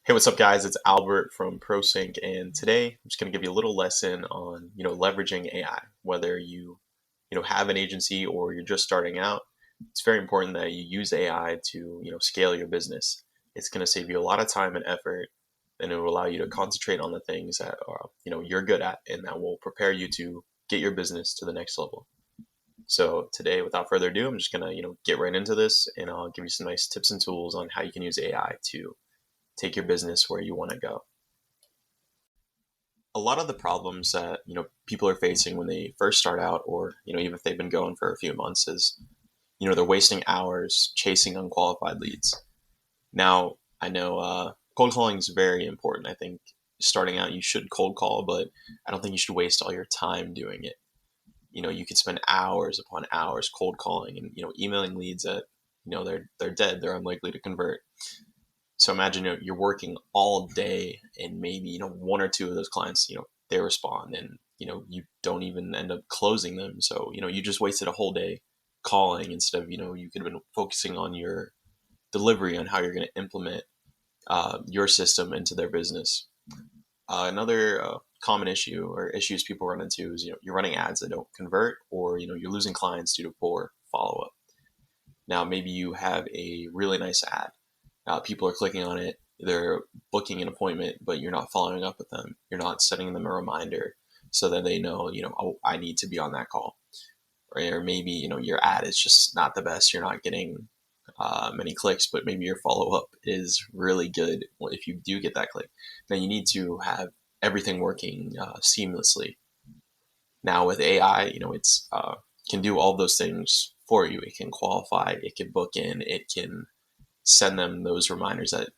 Hey, what's up, guys? It's Albert from ProSync, and today I'm just going to give you a little lesson on, leveraging AI. Whether you have an agency or you're just starting out, it's very important that you use AI to, scale your business. It's going to save you a lot of time and effort, and it will allow you to concentrate on the things that you're good at, and that will prepare you to get your business to the next level. So today, without further ado, I'm just going to, get right into this, and I'll give you some nice tips and tools on how you can use AI to take your business where you want to go. A lot of the problems that people are facing when they first start out, or even if they've been going for a few months, is they're wasting hours chasing unqualified leads. Now, I know cold calling is very important. I think starting out you should cold call, but I don't think you should waste all your time doing it. You could spend hours upon hours cold calling and emailing leads that they're dead, they're unlikely to convert. So imagine you're working all day, and maybe one or two of those clients they respond, and you don't even end up closing them. So you just wasted a whole day calling, instead of you could have been focusing on your delivery, on how you're going to implement your system into their business. Another common issue or issues people run into is you're running ads that don't convert, or you're losing clients due to poor follow up. Now maybe you have a really nice ad. People are clicking on it, they're booking an appointment, but you're not following up with them. You're not sending them a reminder so that they know, oh, I need to be on that call. Or maybe, your ad is just not the best. You're not getting many clicks, but maybe your follow up is really good. Well, if you do get that click, then you need to have everything working seamlessly. Now with AI, it's can do all those things for you. It can qualify, it can book in, it can send them those reminders that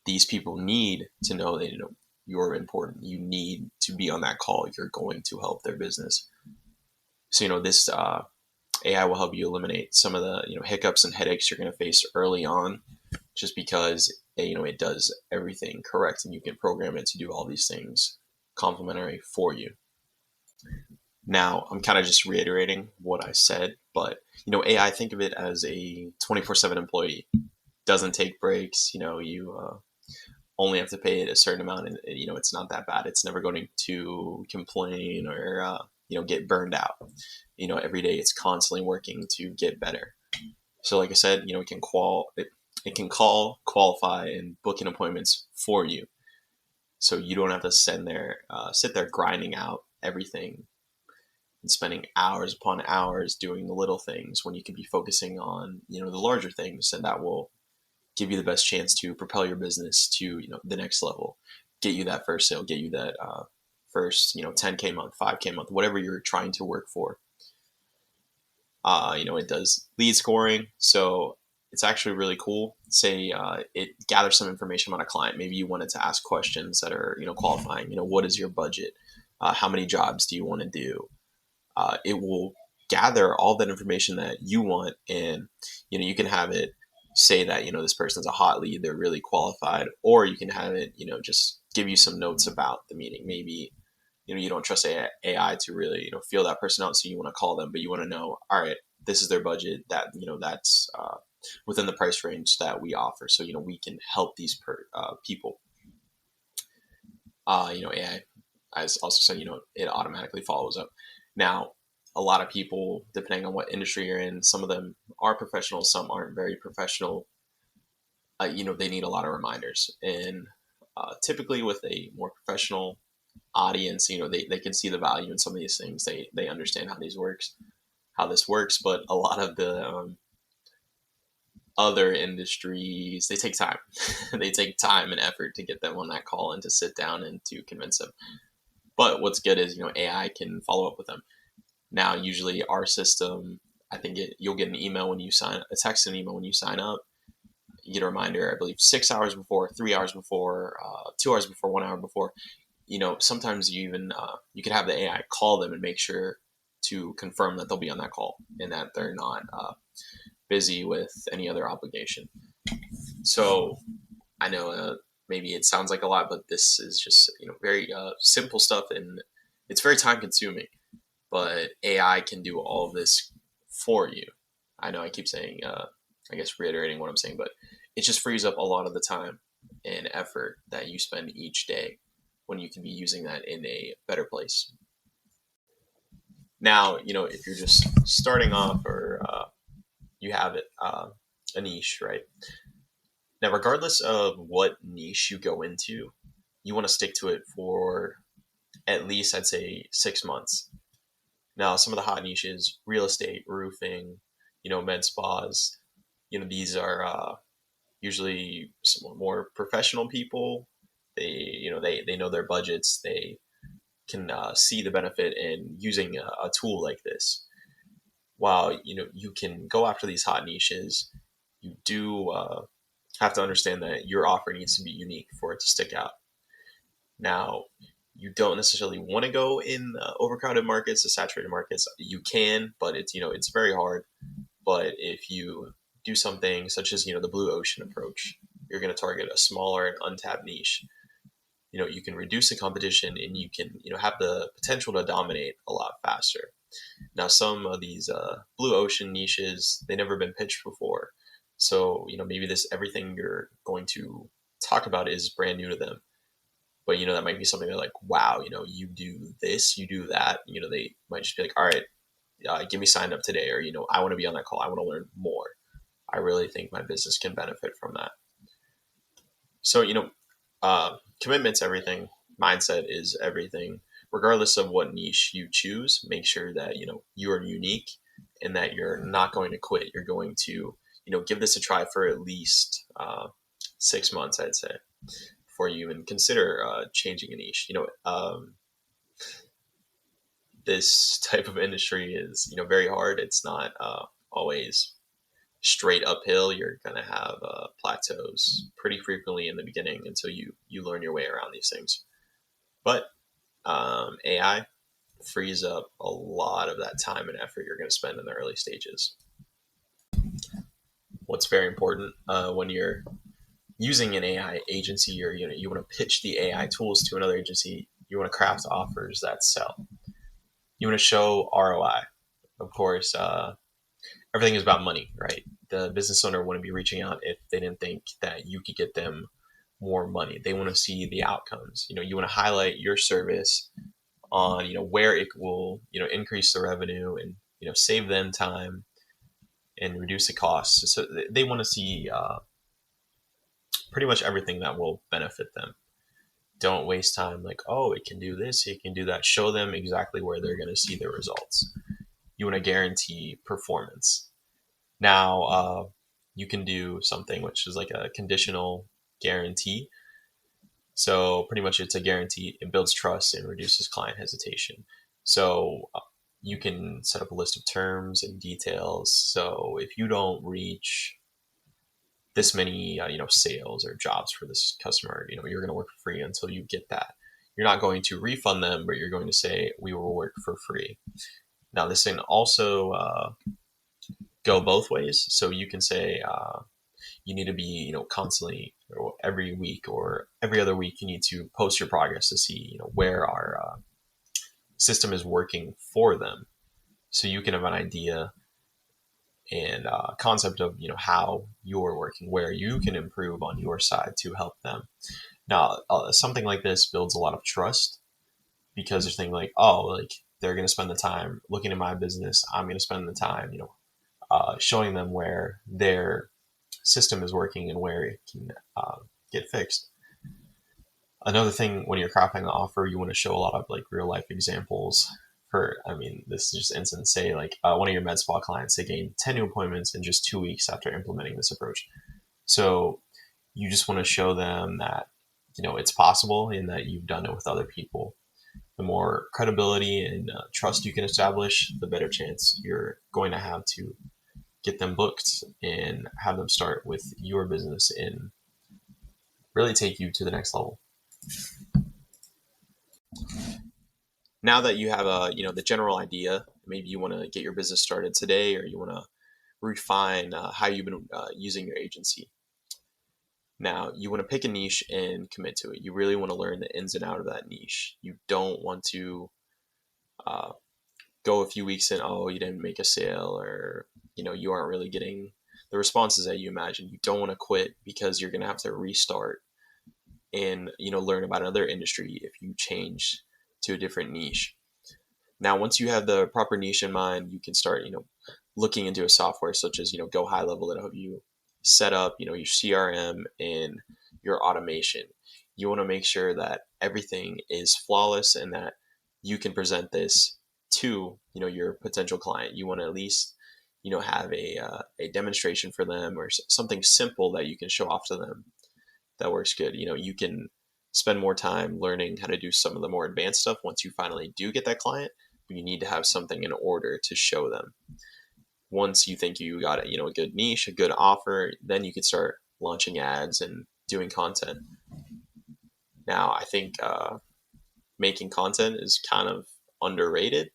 these people need to know that you're important. You need to be on that call. You're going to help their business. So this AI will help you eliminate some of the hiccups and headaches you're going to face early on, just because it does everything correct, and you can program it to do all these things complimentary for you. Now, I'm kind of just reiterating what I said, but AI, think of it as a 24/7 employee. Doesn't take breaks. You only have to pay it a certain amount, and it's not that bad. It's never going to complain or get burned out. Every day it's constantly working to get better. So like I said, it can call, qualify, and book in appointments for you, so you don't have to sit there grinding out everything and spending hours upon hours doing the little things, when you could be focusing on the larger things, and that will give you the best chance to propel your business to the next level, get you that first sale, get you that first 10K month, 5K month, whatever you're trying to work for. It does lead scoring, so it's actually really cool. Say it gathers some information about a client. Maybe you wanted to ask questions that are qualifying. What is your budget? How many jobs do you want to do? It will gather all that information that you want, and you can have it say that this person's a hot lead, they're really qualified, or you can have it just give you some notes about the meeting. Maybe you don't trust AI to really feel that person out, so you want to call them, but you want to know, all right, this is their budget, that that's within the price range that we offer, so we can help these people. AI, as also said, it automatically follows up. Now, a lot of people, depending on what industry you're in, some of them are professional, some aren't very professional. They need a lot of reminders, and typically with a more professional audience, they can see the value in some of these things. They understand how this works. But a lot of the other industries, they take time. They take time and effort to get them on that call and to sit down and to convince them. But what's good is AI can follow up with them. Now, usually our system, I think you'll get an email when you sign, a text and email when you sign up. You get a reminder, I believe, 6 hours before, 3 hours before, 2 hours before, 1 hour before. Sometimes you even you can have the AI call them and make sure to confirm that they'll be on that call, and that they're not busy with any other obligation. So I know maybe it sounds like a lot, but this is just very simple stuff, and it's very time consuming. But AI can do all of this for you. I know I keep saying, I guess reiterating what I'm saying, but it just frees up a lot of the time. and effort that you spend each day when you can be using that in a better place. Now, if you're just starting off or you have it, a niche, right? Now, regardless of what niche you go into, you want to stick to it for at least, I'd say, 6 months. Now, some of the hot niches, real estate, roofing, med spas, these are usually some more professional people. They know their budgets. They can see the benefit in using a tool like this. While you can go after these hot niches, you do have to understand that your offer needs to be unique for it to stick out. Now, you don't necessarily want to go in overcrowded markets, the saturated markets. You can, but it's very hard. But if you do something such as the blue ocean approach, you're going to target a smaller and untapped niche. You can reduce the competition and you can have the potential to dominate a lot faster. Now, some of these blue ocean niches, they never been pitched before, so maybe this everything you're going to talk about is brand new to them. But that might be something they're like, wow, you do this, you do that. They might just be like, all right, get me signed up today, or I want to be on that call. I want to learn more. I really think my business can benefit from that. So commitment's everything. Mindset is everything. Regardless of what niche you choose, make sure that you are unique and that you're not going to quit. You're going to give this a try for at least 6 months, I'd say, before you even consider changing a niche. This type of industry is very hard. It's not always straight uphill. You're going to have plateaus pretty frequently in the beginning until you learn your way around these things. But AI frees up a lot of that time and effort you're going to spend in the early stages. What's very important when you're using an AI agency, or you want to pitch the AI tools to another agency, you want to craft offers that sell. You want to show ROI. Of course, everything is about money, right? The business owner wouldn't be reaching out if they didn't think that you could get them more money. They want to see the outcomes. You want to highlight your service on where it will increase the revenue and save them time and reduce the costs. So they want to see pretty much everything that will benefit them. Don't waste time like, oh, it can do this, it can do that. Show them exactly where they're going to see the results. You want to guarantee performance. Now, you can do something which is like a conditional guarantee. So pretty much it's a guarantee. It builds trust and reduces client hesitation. So you can set up a list of terms and details. So if you don't reach this many sales or jobs for this customer, you're going to work for free until you get that. You're not going to refund them, but you're going to say we will work for free. Now this can also go both ways. So you can say you need to be constantly, or every week or every other week, you need to post your progress to see where our system is working for them, so you can have an idea and concept of how you're working, where you can improve on your side to help them. Now something like this builds a lot of trust, because they're thinking like, oh, like they're going to spend the time looking at my business, I'm going to spend the time showing them where their system is working and where it can get fixed. Another thing, when you're crafting an offer, you want to show a lot of like real life examples. This is just instant. Say like one of your med spa clients, they gained 10 new appointments in just 2 weeks after implementing this approach. So you just want to show them that it's possible and that you've done it with other people. The more credibility and trust you can establish, the better chance you're going to have to get them booked and have them start with your business and really take you to the next level. Now that you have the general idea, maybe you want to get your business started today, or you want to refine how you've been using your agency. Now you want to pick a niche and commit to it. You really want to learn the ins and out of that niche. You don't want to go a few weeks and, oh, you didn't make a sale, or you aren't really getting the responses that you imagined. You don't want to quit because you're going to have to restart and learn about another industry if you change to a different niche. Now, once you have the proper niche in mind, you can start, looking into a software such as, Go High Level that help you set up, your CRM and your automation. You want to make sure that everything is flawless and that you can present this to, your potential client. You want to at least, have a demonstration for them or something simple that you can show off to them that works good. You can spend more time learning how to do some of the more advanced stuff once you finally do get that client, but you need to have something in order to show them. Once you think you got it, a good niche, a good offer, then you can start launching ads and doing content. Now, I think making content is kind of underrated.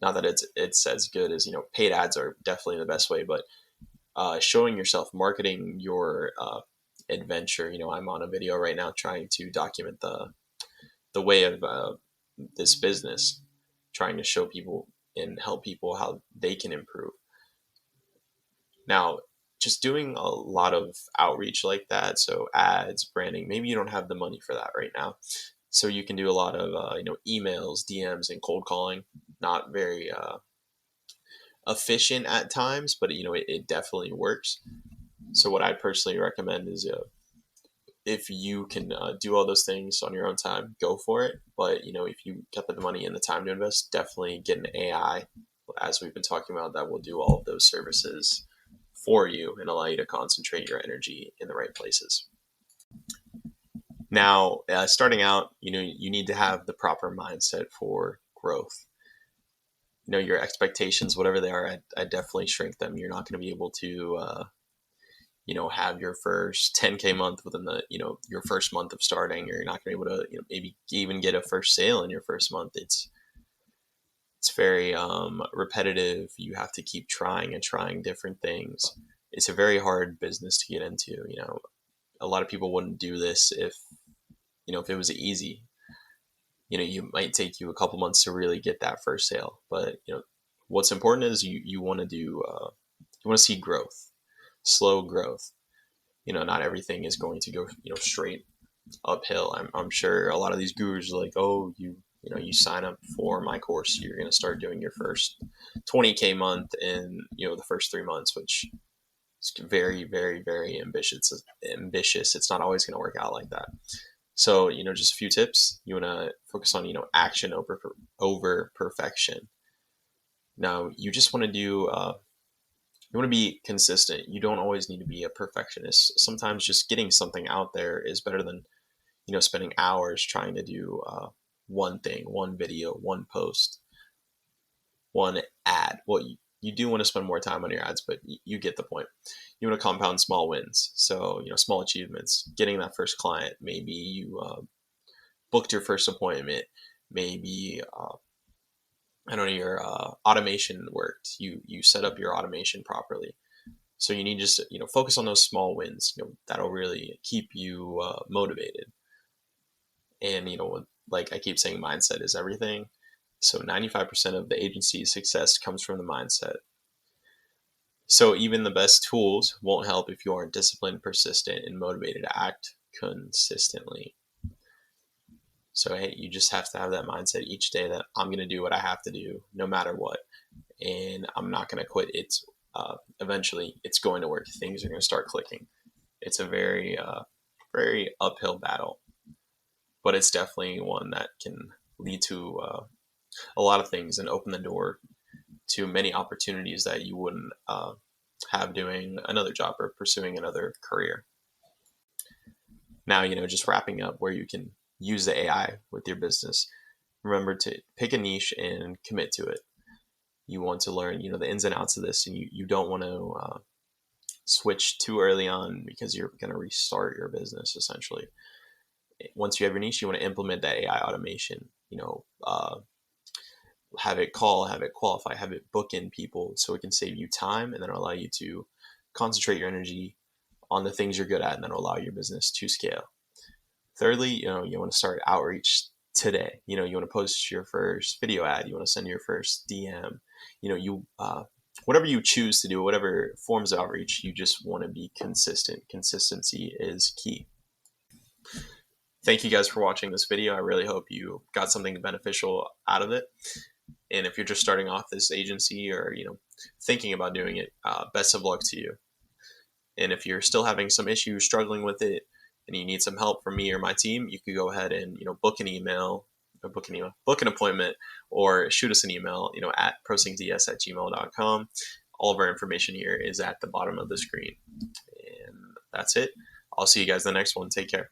Not that it's as good as paid ads are definitely the best way, but showing yourself, marketing your adventure. I'm on a video right now trying to document the way of this business, trying to show people and help people how they can improve. Now, just doing a lot of outreach like that, so ads, branding, maybe you don't have the money for that right now. So you can do a lot of emails, DMs, and cold calling. Not very efficient at times, but it definitely works. So what I personally recommend is if you can do all those things on your own time, go for it. But if you got the money and the time to invest, definitely get an AI, as we've been talking about, that will do all of those services for you and allow you to concentrate your energy in the right places. Now, starting out, you need to have the proper mindset for growth. Your expectations, whatever they are, I definitely shrink them. You're not going to be able to have your first 10K month within the your first month of starting, or you're not going to be able to maybe even get a first sale in your first month. It's very repetitive. You have to keep trying and trying different things. It's a very hard business to get into. A lot of people wouldn't do this if it was easy. You might take you a couple months to really get that first sale, but what's important is you want to do you want to see growth, slow growth. Not everything is going to go straight uphill. I'm sure a lot of these gurus are like, oh, you sign up for my course, you're going to start doing your first 20K month in the first 3 months, which is very, very, very ambitious. It's not always going to work out like that. So just a few tips. You want to focus on action over perfection. Now you just want to do you want to be consistent. You don't always need to be a perfectionist. Sometimes just getting something out there is better than spending hours trying to do one thing, one video, one post, one ad. Well, you do want to spend more time on your ads, but you get the point. You want to compound small wins. So small achievements, getting that first client. Maybe you booked your first appointment. Maybe I don't know, your automation worked. You set up your automation properly. So you need just focus on those small wins. That'll really keep you motivated. And like I keep saying, mindset is everything. So 95% of the agency's success comes from the mindset. So even the best tools won't help if you aren't disciplined, persistent, and motivated to act consistently. So hey, you just have to have that mindset each day that I'm going to do what I have to do no matter what, and I'm not going to quit. It's eventually it's going to work. Things are going to start clicking. It's a very uphill battle, but it's definitely one that can lead to a lot of things and open the door to many opportunities that you wouldn't have doing another job or pursuing another career. Now, just wrapping up where you can use the AI with your business. Remember to pick a niche and commit to it. You want to learn, the ins and outs of this, and you don't want to switch too early on because you're going to restart your business essentially. Once you have your niche, you want to implement that AI automation. Have it call, have it qualify, have it book in people so it can save you time and then allow you to concentrate your energy on the things you're good at and then allow your business to scale. Thirdly, you want to start outreach today. You want to post your first video ad. You want to send your first DM. Whatever you choose to do, whatever forms of outreach, you just want to be consistent. Consistency is key. Thank you guys for watching this video. I really hope you got something beneficial out of it. And if you're just starting off this agency or thinking about doing it, best of luck to you. And if you're still having some issues struggling with it and you need some help from me or my team, you could go ahead and book an appointment, or shoot us an email at prosingds@gmail.com. All of our information here is at the bottom of the screen. And that's it. I'll see you guys in the next one. Take care.